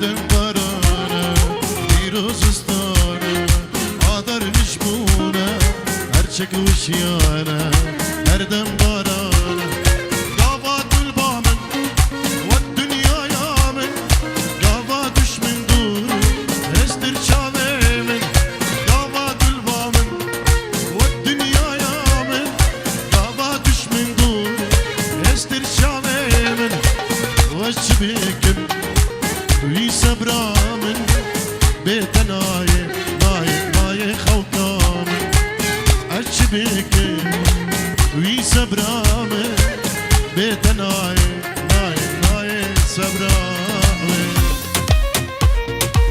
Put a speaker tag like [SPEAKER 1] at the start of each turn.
[SPEAKER 1] دم برانه دیروزستانه آدر نشبونه هرچک وشیانه هر دم برانه قافات البامن والدنيا يامن قافات دشمن دور استر شامن قافات البامن والدنيا يامن قافات دشمن دور استر شامن وش بيكم ويسبرامن بيت نايه نايه خوكامن وش بيكم ويسبرامن